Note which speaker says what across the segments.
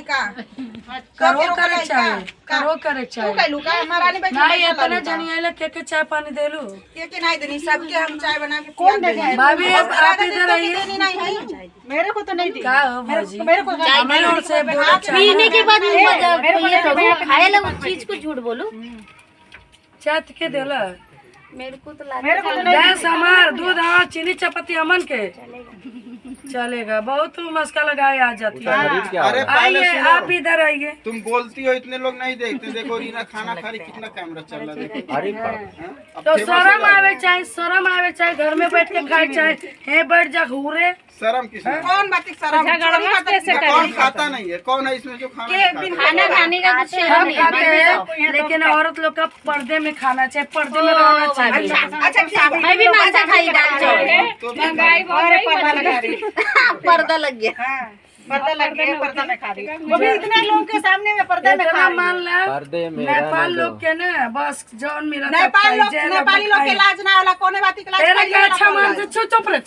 Speaker 1: करो करे चाहे करो करे चाहे नहीं इतना जनिए के चाय पानी दे लू
Speaker 2: के नहीं देनी सबके हम चाय बना के
Speaker 3: कौन देगा?
Speaker 1: भाभी अब आप इधर आइए
Speaker 3: मेरे को तो नहीं दी।
Speaker 1: क्या हो भाजी
Speaker 3: मेरे को
Speaker 1: हमारे ओर से बोलो चाय
Speaker 4: पीने के बाद
Speaker 3: मेरे को
Speaker 4: ये करो खाए लो उस चीज को झूठ बोलो।
Speaker 1: चाय के देला
Speaker 4: मेरे को तो
Speaker 1: गैस हमार दूध हमार चीनी चपाती अमन के चलेगा बहुत मस्का लगाए आ जाती है।
Speaker 5: अरे पहले
Speaker 1: आइए
Speaker 5: सुनो,
Speaker 1: आप इधर आइए।
Speaker 5: तुम बोलती हो इतने लोग नहीं देखते। देखो रीना खाना खा रही, कितना कैमरा चल रहा है देखो।
Speaker 1: तो शर्म आवे चाहे घर में बैठ के खाए चाहे हे बैठ जा घूरे
Speaker 5: शर्म किसने?
Speaker 2: कौन बात शर्म
Speaker 5: कौन खाता नहीं है? कौन है इसमें जो
Speaker 4: खाना खाने का कुछ
Speaker 1: हम खाते हैं लेकिन औरत लोग का पर्दे में खाना चाहिए, पर्दे में रहना चाहिए।
Speaker 2: अच्छा
Speaker 4: मैं भी मांझा खाई दाल चावल
Speaker 5: तो
Speaker 3: पर्दा लगा रही,
Speaker 4: पर्दा लग गया।
Speaker 3: पर्दा लग गया, पर्दा में खा रही। वो भी इतने लोगों के सामने में पर्दा में खा
Speaker 1: इतना
Speaker 3: रही।
Speaker 1: मान ला नेपाल लोग के ना बस जौन मिला
Speaker 2: नेपाली लोग के लाज ना होला कोने बात के लाज
Speaker 1: तेरे का अच्छा मान से चुप रह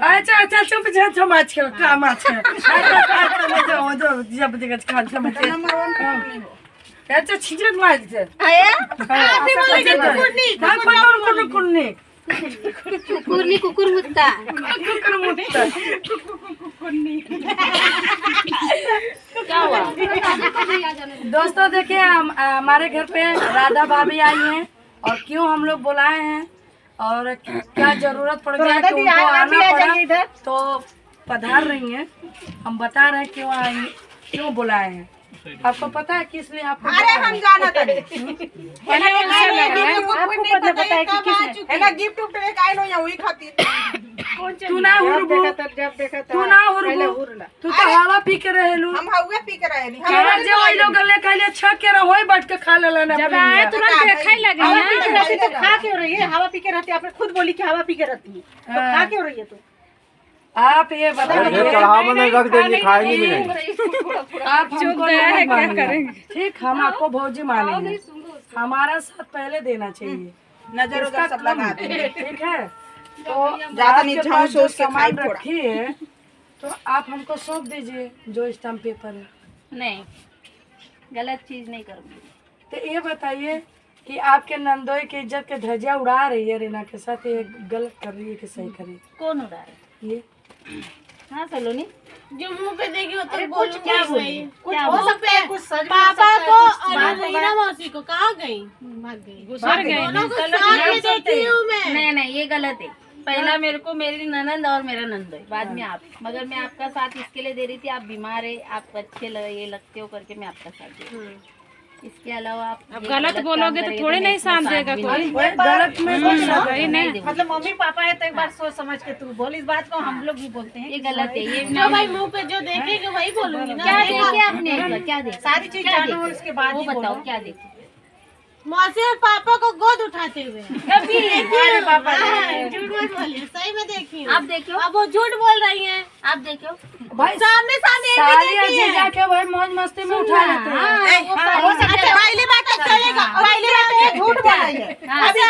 Speaker 1: अच्छा अच्छा चुप जा समाज के काम আছে जब देखा खान समझ अच्छा छिजक मार दे
Speaker 4: कुकुरनी कुकुर मुत्ता क्या हुआ?
Speaker 1: दोस्तों देखिए हमारे घर पे राधा भाभी आई हैं और क्यों हम लोग बुलाए हैं और क्या जरूरत पड़ गई तो उनको आना पड़ा तो पधार रही हैं। हम बता रहे हैं क्यों आई क्यों बुलाए हैं। आपको पता है किस लिए आपको?
Speaker 2: अरे हम जाना था गिफ्ट उफ्ट लेके आए लो वही खातिर
Speaker 1: तू ना हुरबू तू ना हुरबू तू तो हवा पी के रहेलू
Speaker 2: हम हवे पी के रहे
Speaker 1: हमारा जो वही लोग ले कहले छक के रहोई बैठ के खा लेला ना
Speaker 4: जब आए तुरंत देखा ही लगा
Speaker 3: हवा पी के रहती तो खा क्यों रही है? हवा पी के रहती आपने खुद बोली कि हवा पी के रहती है तो खा क्यों रही है? तो
Speaker 1: आप ये बताइए
Speaker 5: रख देंगे, खाएंगे भी नहीं।
Speaker 1: आप हमको नहीं मानेंगे ठीक, हम आपको भौजी मानेंगे। हमारा साथ पहले देना चाहिए,
Speaker 2: नजर उधर सब लगा दे
Speaker 1: ठीक है? तो
Speaker 2: ज्यादा नहीं झाँव सोच के खाई थोड़ा।
Speaker 1: रखिए तो आप हमको सौंप दीजिए जो स्टाम्प पेपर है।
Speaker 4: नहीं, गलत चीज नहीं करूँगी।
Speaker 1: तो ये बताइए कि आपके नंदोई की इज्जत के धज्जियां उड़ा रही है रीना के साथ, ये गलत कर रही है कि सही कर रही है?
Speaker 4: कौन उड़ा रहा है?
Speaker 1: ये
Speaker 4: हाँ सलोनी
Speaker 6: जो मुंह पे देखी हो तो
Speaker 4: कुछ क्या बोली? क्या
Speaker 3: हो सकता है कुछ सच भी हो
Speaker 6: पापा
Speaker 3: सकता है,
Speaker 6: को
Speaker 3: कुछ बात
Speaker 6: और रीना मौसी को कहाँ गई? भाग गई।
Speaker 3: भाग गई।
Speaker 6: दोनों को साथ में देखती हूँ मैं।
Speaker 4: नहीं नहीं ये गलत है। पहला मेरे को मेरी ननंद और मेरा नंदोई, बाद में आप। मगर मैं आपका साथ इसके लिए दे रही थी, आप बीमार है, आप अच्छे ये लगते हो करके मैं आपका साथ दे रही थी। इसके अलावा आप
Speaker 6: अब गलत बोलोगे तो थोड़े नहीं साथ देगा कोई।
Speaker 1: गलत में
Speaker 4: नहीं
Speaker 3: मतलब मम्मी पापा है तो एक बार सोच समझ के तू बोल। इस बात को हम लोग भी बोलते हैं।
Speaker 4: ये गलत है। ये
Speaker 6: जो भाई मुंह पे जो देखेगा वही बोलूंगी ना।
Speaker 4: क्या देखे आपने? क्या देखे?
Speaker 3: सारी चीज
Speaker 4: क्या
Speaker 3: जानो
Speaker 4: देखे?
Speaker 3: उसके बाद
Speaker 4: वो
Speaker 3: ही
Speaker 4: बताओ
Speaker 3: बोलो।
Speaker 4: क्या देखे?
Speaker 6: मौसी और पापा को गोद उठाते हुए।
Speaker 3: अरे पापा
Speaker 6: हाँ, झूठ मत बोलिए, सही में देखी हूँ।
Speaker 4: आप देखो,
Speaker 6: अब वो झूठ बोल रही हैं।
Speaker 4: आप देखो
Speaker 1: भाई
Speaker 6: सामने सामने
Speaker 1: साली अजी जाके भाई मौज मस्ती में उठा लेते हैं।
Speaker 2: अच्छा पहली बात तो चलेगा पहली बात ये झूठ बोल रही है अभी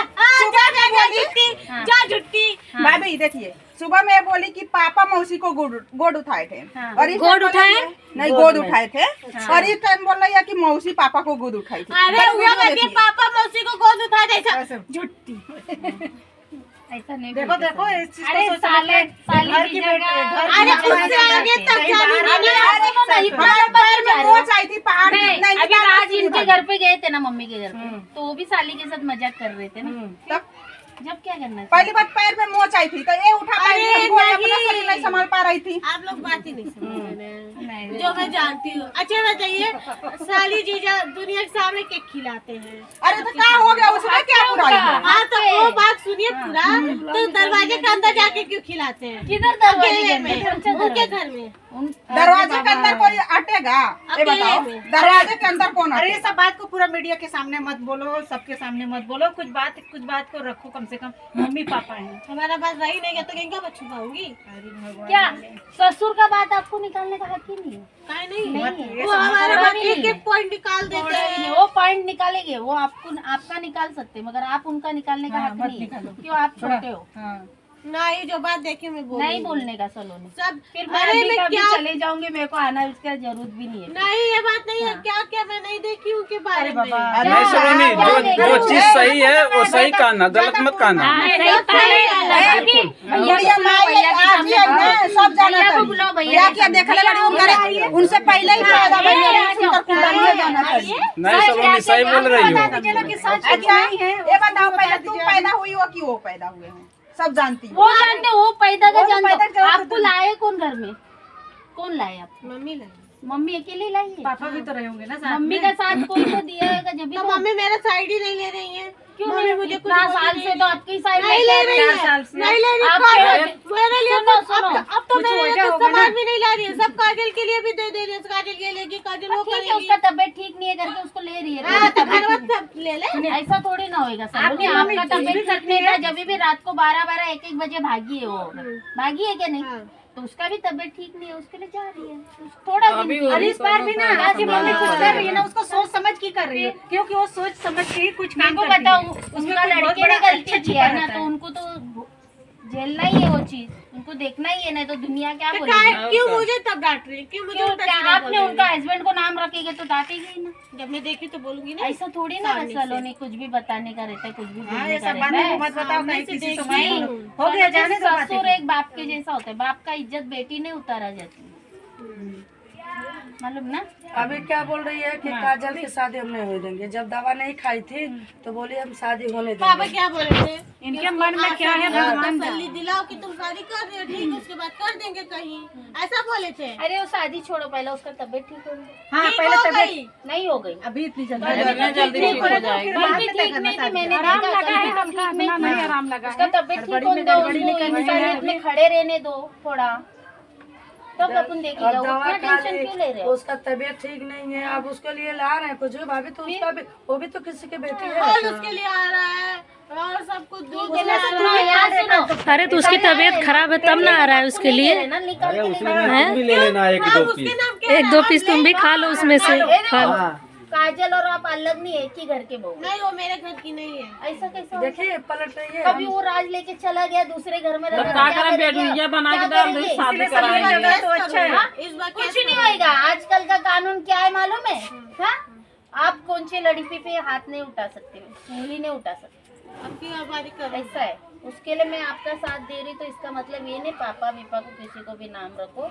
Speaker 6: जा झुट्टी।
Speaker 2: भाभी देखिए सुबह में ये बोली कि पापा मौसी को गोद उठाए थे और इस
Speaker 4: गोद
Speaker 2: टाइम
Speaker 4: उठाए?
Speaker 2: बोल रही है- नहीं गोद उठाए थे और इस टाइम बोल रही है कि मौसी पापा को गोद उठाई थी।
Speaker 6: अरे हुआ करके पापा मौसी को गोद उठा दे। झुट्टी।
Speaker 4: ऐसा नहीं
Speaker 3: देखो
Speaker 4: बोलते
Speaker 3: देखो
Speaker 4: सब।
Speaker 3: इस चीज
Speaker 4: अरे
Speaker 3: को सोच
Speaker 4: साले साली
Speaker 3: घर
Speaker 4: की
Speaker 3: की
Speaker 4: जगह
Speaker 6: अरे उससे आगे तक जानी नहीं।
Speaker 2: हमारे पैर में मोच आई थी पहाड़
Speaker 4: नहीं,
Speaker 2: नहीं
Speaker 4: अभी
Speaker 2: निकाल
Speaker 4: आज
Speaker 2: सकती
Speaker 4: इनके
Speaker 2: भाई।
Speaker 4: घर पे गए थे ना, मम्मी के घर पे, तो वो भी साली के साथ मजाक कर रहे थे ना।
Speaker 2: तब
Speaker 4: जब क्या करना चाहिए?
Speaker 2: पहली बात पैर में मोच आई थी तो ये उठा पाई थी, वो अपना शरीर नहीं संभाल पा रही थी।
Speaker 6: आप लोग बात ही नहीं समझ रहे हैं।
Speaker 4: नहीं,
Speaker 6: जो मैं जानती हूँ। अच्छा बताइए, साली जीजा दुनिया के सामने केक खिलाते हैं।
Speaker 2: अरे तो क्या हो गया उसमें क्या बुराई है?
Speaker 6: हाँ तो वो बात सुनिए पूरा। तो दरवाजे के अंदर जाके क्यों खिलाते हैं?
Speaker 4: किधर दरवाजे के
Speaker 6: अकेले
Speaker 4: अंदर?
Speaker 6: में,
Speaker 4: कौन सा
Speaker 6: उनके
Speaker 4: दरवाजा?
Speaker 6: घर में।
Speaker 2: दरवाजे के अंदर कोई अटेगा? ये बताओ दरवाजे के अंदर कौन
Speaker 3: अरे ये
Speaker 2: अटेगा?
Speaker 3: सब बात को पूरा मीडिया के सामने मत बोलो, सबके सामने मत बोलो। कुछ बात को रखो, कम से कम मम्मी पापा हैं।
Speaker 6: हमारा बात रही नहीं गया तो कहीं क्या छुपाऊंगी?
Speaker 4: क्या ससुर का बात आपको निकालने का हक ही नहीं है?
Speaker 6: काहे नहीं?
Speaker 4: नहीं,
Speaker 6: वो हमारा बात
Speaker 4: नहीं।
Speaker 6: एक एक पॉइंट निकाल देते
Speaker 4: थोड़ा भी नहीं,
Speaker 6: हैं।
Speaker 4: वो पॉइंट निकालेंगे, वो आपको आपका निकाल सकते हैं, मगर आप उनका निकालने का हक नहीं है, क्यों? आप छोटे हो।
Speaker 3: हाँ
Speaker 6: नहीं, जो बात देखी मैं बोल
Speaker 4: नहीं बोलने का सलोनी।
Speaker 6: सब
Speaker 4: फिर मैं
Speaker 6: अरे
Speaker 4: अभी
Speaker 6: मैं
Speaker 4: कभी
Speaker 6: क्या
Speaker 4: चले जाऊंगी, मेरे को आना उसका जरूरत भी नहीं है।
Speaker 6: नहीं, ये बात नहीं है। क्या क्या मैं नहीं देखी हूँ के बारे में।
Speaker 5: नहीं सलोनी, जो चीज सही है वो सही कहना, गलत मत कहना।
Speaker 2: सब जाना क्या क्या देखले बड़ी उनसे पहले ही पैदा
Speaker 5: नहीं सलोनी, सही बोल रही हो।
Speaker 2: अच्छा ये बताओ, पहले तुम पैदा हुई हो कि वो पैदा हुए हैं? सब जानती हो।
Speaker 4: वो जानते हो, वो पैदा का
Speaker 2: वो पैदा
Speaker 4: जानते
Speaker 2: का
Speaker 4: हो। आपको लाए कौन घर में? कौन लाए आप?
Speaker 6: मम्मी लाई।
Speaker 4: मम्मी अकेले लाई है?
Speaker 3: पापा भी तो रहे होंगे ना साथ
Speaker 4: मम्मी का साथ कोई तो दिया होगा जब भी
Speaker 6: तो मम्मी मेरा साइड ही नहीं ले रही है।
Speaker 4: क्यों
Speaker 6: मम्मी
Speaker 4: नहीं?
Speaker 6: मुझे कुछ
Speaker 4: इतना
Speaker 6: बोल
Speaker 4: साल
Speaker 6: रही
Speaker 4: से तो आपकी साइड
Speaker 6: नहीं ले रही है।
Speaker 3: 4 साल से।
Speaker 6: नहीं ले रही
Speaker 4: आप
Speaker 6: काजल, मेरे लिए
Speaker 4: सुनो,
Speaker 6: तो
Speaker 4: सुनो।
Speaker 6: अब तो
Speaker 3: कुछ
Speaker 6: मेरे लिए
Speaker 3: वजह
Speaker 6: तो
Speaker 3: होगा
Speaker 6: सामान
Speaker 3: ना।
Speaker 6: भी नहीं ला रही है। सब काजल के लिए भी दे दे रही है। काजल ये लेगी, काजल वो
Speaker 4: ठीक है,
Speaker 6: करेगी।
Speaker 4: उसका तबीयत ठीक नहीं है करके उसको ले रही है।
Speaker 6: हाँ, तो घर में सब ले ले।
Speaker 4: ऐसा थोड़ी ना होएगा सर।
Speaker 3: आपकी
Speaker 4: आपका
Speaker 3: मम्मी
Speaker 4: तबीयत ठीक नहीं था, जब भी रात को 12-12 1-1 बजे भागी है वो। भागी है क्या नहीं?
Speaker 6: हाँ।
Speaker 4: तो उसका भी तबीयत ठीक नहीं है, उसके लिए जा रही है। थोड़ा दिन
Speaker 3: अरे इस बार भी ना आपकी मम्मी कुछ कर रही है ना, उसको सोच समझ के कर रही है, क्योंकि वो सोच समझ के ही कुछ काम
Speaker 4: को
Speaker 3: करती
Speaker 4: बताओ,
Speaker 3: है।
Speaker 4: उसका
Speaker 3: उसमें कोई बहुत
Speaker 4: लड़के
Speaker 3: बड़ा
Speaker 4: ने गलती
Speaker 3: अच्छा
Speaker 4: किया है ना,
Speaker 3: रहता
Speaker 4: तो उनको तो झेलना ही है वो चीज, उनको देखना ही है, नहीं तो दुनिया क्या
Speaker 6: तो
Speaker 4: बोलेगी।
Speaker 6: क्यों मुझे तब डांट रही है? क्यों मुझे
Speaker 4: क्यों
Speaker 6: उल्टा
Speaker 4: क्या
Speaker 6: सीधा बोल
Speaker 4: आपने
Speaker 6: रही है?
Speaker 4: उनका हस्बैंड को नाम रखेंगे तो डांटेगी ही ना।
Speaker 6: जब मैं देखी तो बोलूंगी ना।
Speaker 4: ऐसा थोड़ी ना
Speaker 6: सामने से।
Speaker 4: सलोनी, कुछ भी बताने का रहता है, कुछ भी
Speaker 3: हाँ,
Speaker 4: बोलने
Speaker 3: ये
Speaker 4: का
Speaker 3: सब
Speaker 4: रहता
Speaker 3: बात
Speaker 4: है।
Speaker 3: मत बताओ,
Speaker 6: सामने
Speaker 3: कहीं
Speaker 6: से
Speaker 3: किसी से
Speaker 6: देखी
Speaker 3: मालूम
Speaker 6: हूँ।
Speaker 3: हो गया, जाने दो बातें।
Speaker 4: ससुर एक बाप के जैसा होता है, बाप का इज्जत बेटी ने उतारा जाती है, मालूम ना।
Speaker 1: अभी क्या बोल रही है कि काजल की शादी हम नहीं होने देंगे। जब दवा नहीं खाई थी तो बोली हम शादी होने
Speaker 6: पापा
Speaker 1: देंगे।
Speaker 6: क्या बोल रहे थे?
Speaker 3: इनके मन में क्या है भगवान
Speaker 6: तसल्ली दिलाओ कि तुम शादी कर रहे हो, ठीक है, उसके बाद कर देंगे कहीं। ऐसा बोले थे।
Speaker 4: अरे वो शादी छोड़ो, पहले उसका तबीयत ठीक हो गई।
Speaker 3: हाँ,
Speaker 6: ठीक
Speaker 3: पहले
Speaker 6: हो
Speaker 3: तबीयत
Speaker 6: गई।
Speaker 4: नहीं हो गई,
Speaker 3: अभी इतनी जल्दी
Speaker 4: जल्दी
Speaker 3: ठीक हो जाएगी।
Speaker 4: बिल्कुल ठीक नहीं थी, मैंने देखा कल भी ठीक नहीं
Speaker 3: नहीं
Speaker 4: थी।
Speaker 3: आराम लगा
Speaker 4: उसका
Speaker 3: है।
Speaker 4: तबीयत ठीक
Speaker 3: गड़बड़ी
Speaker 4: होने
Speaker 3: में
Speaker 4: दो,
Speaker 3: गड़बड़ी नहीं
Speaker 4: उसको
Speaker 3: करनी
Speaker 4: इंसानियत में खड़े रहने दो थोड़ा, तब अपन देखेगा।
Speaker 1: अब दवा
Speaker 4: उतना
Speaker 1: खा
Speaker 4: टेंशन
Speaker 1: ली,
Speaker 4: क्यों ले रहे हो?
Speaker 1: उसका तबीयत ठीक नहीं है, अब उसके लिए ला रहे हैं कुछ भी। भाभी तो उसका भी, वो भी तो किसी की बेटी है।
Speaker 6: और उसके लिए आ रहा है और सब कुछ दूध
Speaker 4: ठीक है ना, सुनो यार, सुनो।
Speaker 7: अरे तो उसकी तबीयत खराब है तब ना आ रहा है उसके लिए।
Speaker 4: ना निकाल के
Speaker 5: तुम भी ले लेना एक दो पीस।
Speaker 6: उसके नाम क्या?
Speaker 7: 1-2 पीस तुम भी खा लो उसमें से। खा लो।
Speaker 4: काजल और आप अलग नहीं, एक ही घर के बहू।
Speaker 6: नहीं, वो मेरे घर की नहीं है।
Speaker 4: ऐसा कैसा?
Speaker 1: देखिए पलट रही है।
Speaker 4: कभी वो राज लेके चला गया दूसरे घर में,
Speaker 3: बना के डाल दे, शादी कराएंगे तो अच्छा है।
Speaker 4: हाँ?
Speaker 6: इस बार
Speaker 4: कुछ नहीं होएगा। आजकल का कानून क्या है मालूम है? हाँ? आप कौन सी लड़की पे हाथ नहीं उठा सकते, उंगली नहीं उठा सकते।
Speaker 6: अब की हमारी कर
Speaker 4: ऐसा है, उसके लिए मैं आपका साथ दे रही, तो इसका मतलब ये नहीं पापा विपा को किसी को भी नाम रखो।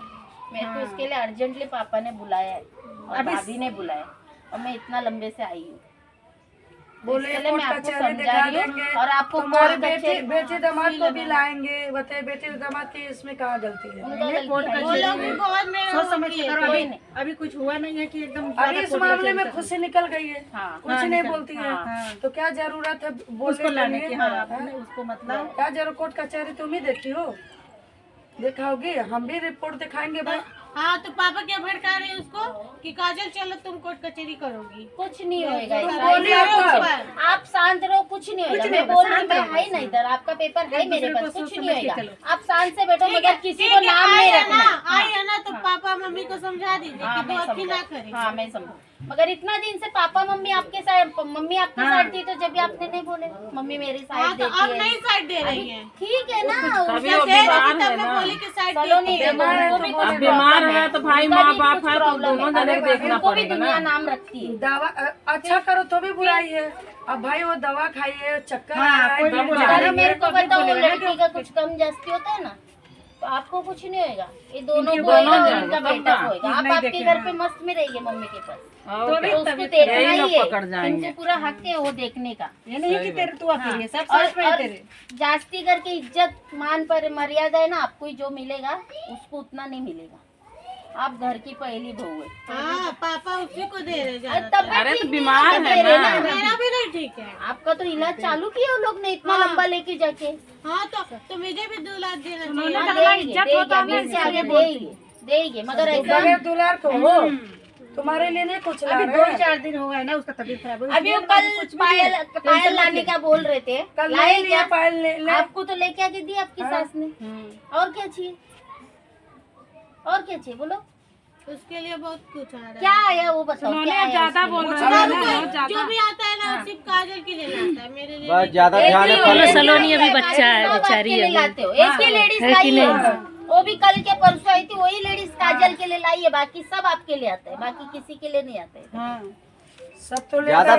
Speaker 4: मेरे को इसके लिए अर्जेंटली पापा ने बुलाया है और भाभी ने बुलाया है, और मैं इतना लंबे से आई हूँ।
Speaker 1: बोले
Speaker 4: इसके लिए मैं
Speaker 1: कोर्ट
Speaker 4: आपको
Speaker 1: कचहरी
Speaker 4: समझा
Speaker 1: दिखा
Speaker 4: रही हूँ,
Speaker 1: देंगे
Speaker 4: और आपको
Speaker 1: तुम्हारे
Speaker 4: कोर्ट कचहरी-
Speaker 1: बेटी दामाद को भी लाएंगे। बताइए बेटी दामाद की इसमें कहाँ गलती है?
Speaker 4: उनका गलती है।
Speaker 6: वो लोग भी बहुत में
Speaker 3: सोच समझ के करो।
Speaker 4: कोई
Speaker 3: अभी
Speaker 4: नहीं।
Speaker 3: अभी कुछ हुआ नहीं है कि एकदम
Speaker 1: अभी इस मामले में खुशी निकल गई है,
Speaker 4: हाँ।
Speaker 1: कुछ नहीं बोलती है, तो क्या जरूरत है बोलने
Speaker 3: उसको लाने
Speaker 1: के
Speaker 3: की।
Speaker 1: लिए?
Speaker 3: हाँ, आपने उसको मतलब
Speaker 1: क्या जरूर कोर्ट कचहरी तुम ही देखी हो, दिखाओगी? हम भी रिपोर्ट दिखाएंगे भाई।
Speaker 6: हाँ, तो पापा क्या भड़का रहे हैं उसको कि काजल चलो तुम कोर्ट कचहरी करोगी।
Speaker 4: कुछ नहीं होएगा
Speaker 6: तो
Speaker 4: ऐसा।
Speaker 6: बोलिए
Speaker 4: ऐसा
Speaker 6: उस
Speaker 4: कुछ-
Speaker 6: पर।
Speaker 4: आप शांत रहो, कुछ नहीं होएगा। मैं बोल रही हूँ, मैं है ना इधर, आपका पेपर है मेरे पास, कुछ नहीं होएगा। आप शांत से बैठो, मगर किसी को नाम नहीं रखना।
Speaker 6: आई है ना, तो पापा मम्मी को समझा दीजिए
Speaker 4: हाँ,
Speaker 6: कि
Speaker 4: मैं
Speaker 6: बहुत ही ना
Speaker 4: समझा।
Speaker 6: करे।
Speaker 4: हाँ, मैं समझ। मगर इतना दिन से पापा मम्मी आपके साइड, मम्मी आपके साइड थी, तो जब भी आपने नहीं बोले मम्मी मेरी
Speaker 6: हाँ,
Speaker 4: साइड
Speaker 6: तो अब
Speaker 4: देती है,
Speaker 6: नहीं साइड दे रही है।
Speaker 4: ठीक है ना।
Speaker 6: जब
Speaker 4: उसका
Speaker 6: दे रही थी तब मैं बोली कि साइड
Speaker 4: चलो
Speaker 6: देती
Speaker 4: नहीं,
Speaker 6: है।
Speaker 1: बीमार है तो
Speaker 4: उनको भी
Speaker 1: बोले
Speaker 4: कुछ
Speaker 3: बीमार
Speaker 4: प्रॉब्लम
Speaker 3: है तो भाई
Speaker 4: उनका
Speaker 3: माँ
Speaker 4: भी
Speaker 3: बाप
Speaker 4: कुछ
Speaker 3: है तो
Speaker 4: प्रॉब्लम
Speaker 3: दोनों
Speaker 4: है।
Speaker 3: जने को देखना
Speaker 4: उनको भी
Speaker 3: पड़ेगा
Speaker 4: दुनिया
Speaker 3: ना।
Speaker 4: नाम रखती है।
Speaker 1: दवा अच्छा करो तो भी बुराई है। अब भाई वो दवा खाइए, चक्कर
Speaker 3: हाँ,
Speaker 1: आ रहा
Speaker 3: कोई भी
Speaker 1: है,
Speaker 3: बोलेगा।
Speaker 4: अरे मेरे को
Speaker 3: पब्लिक
Speaker 4: बताओ,
Speaker 3: बोलेगा ना
Speaker 4: लड़की का कुछ कम जास्ती होता है ना, तो आपको कुछ नहीं होएगा। ये दोनों
Speaker 3: इनके
Speaker 4: को होएगा
Speaker 3: दोनों
Speaker 4: और
Speaker 3: जाएगा,
Speaker 4: इनका
Speaker 3: तब
Speaker 4: बेटा
Speaker 3: ना।
Speaker 4: होएगा।
Speaker 3: चीज
Speaker 4: आप
Speaker 3: नहीं
Speaker 4: आपके
Speaker 3: देखे,
Speaker 4: घर
Speaker 3: हाँ।
Speaker 4: पे मस्त में रहिए मम्मी के पास,
Speaker 3: तो
Speaker 4: तो उसको देखना
Speaker 3: यही
Speaker 4: ही
Speaker 3: लोग
Speaker 4: है।
Speaker 3: पकड़ जाएंगे।
Speaker 4: तुमको पूरा हक है वो देखने का।
Speaker 3: ये नहीं कि तेरे तू अकेली है, सब
Speaker 4: और,
Speaker 3: साथ में
Speaker 4: और
Speaker 3: तेरे।
Speaker 4: जास्ती करके इज्जत मान पर मर्यादा है ना, आपको ही जो मिलेगा उसको उतना नहीं मिलेगा। आप घर की पहली बहू है।
Speaker 6: हाँ, पापा उसी को दे रहे
Speaker 4: अरे
Speaker 6: ज्यादा।
Speaker 4: तब
Speaker 3: अरे तो
Speaker 4: ठीक
Speaker 3: बीमार
Speaker 4: नहीं
Speaker 3: है
Speaker 4: दे रहे
Speaker 3: ना।
Speaker 6: मेरा भी नहीं ठीक है।
Speaker 4: आपका तो इलाज चालू किया वो लोग ने इतना
Speaker 6: हाँ।
Speaker 4: लंबा लेके जाके।
Speaker 6: हाँ, तो मुझे भी 2 लाख देना
Speaker 3: उन्होंने
Speaker 6: चाहिए।
Speaker 4: हाँ,
Speaker 3: तो
Speaker 4: देंगे,
Speaker 3: इज्जत
Speaker 4: देंगे,
Speaker 3: होता है
Speaker 4: अभी
Speaker 3: ना,
Speaker 4: से आगे
Speaker 3: इसलिए
Speaker 4: देंगे, मगर ऐसा
Speaker 1: बगैर दुलार को हो, तुम्हारे लिए नहीं कुछ ला
Speaker 3: अभी
Speaker 1: रहे हैं।
Speaker 3: 2-4 दिन हो गए ना उसका तबीयत खराब हुई।
Speaker 4: अभी वो कल पायल लाने का बोल रहे थे,
Speaker 1: कल
Speaker 4: लाए
Speaker 1: नहीं
Speaker 4: क्या?
Speaker 1: लिया पायल ले
Speaker 4: आपको तो लेके आके दी आपकी सास ने। और क्या चाहिए, और क्या चाहिए बोलो?
Speaker 6: उसके लिए बहुत कुछ आ रहा है।
Speaker 4: क्या आया वो बताओ, क्या आया
Speaker 3: ज्यादा
Speaker 4: उसके
Speaker 3: बोल
Speaker 4: लिए?
Speaker 3: रहे हैं।
Speaker 6: जो भी आता है ना सिर्फ काजल के लिए आता है, मेरे लिए
Speaker 8: बस ज्यादा ध्यान है
Speaker 7: बोलो
Speaker 8: पहले-
Speaker 7: सलोनी अभी बच्चा है
Speaker 4: सब
Speaker 7: बेचारी
Speaker 4: आपके लिए
Speaker 7: अभी।
Speaker 4: लाते हो, एक ही लेडीज
Speaker 7: है कि
Speaker 4: लाई है,
Speaker 7: नहीं?
Speaker 4: वो भी कल के परसों आई थी, वही लेडीज काजल के लिए लाई है, बाकी सब आपके लिए आते हैं, बाकी किसी के लिए नहीं आते हैं।
Speaker 1: सब तो ले
Speaker 8: ज्यादा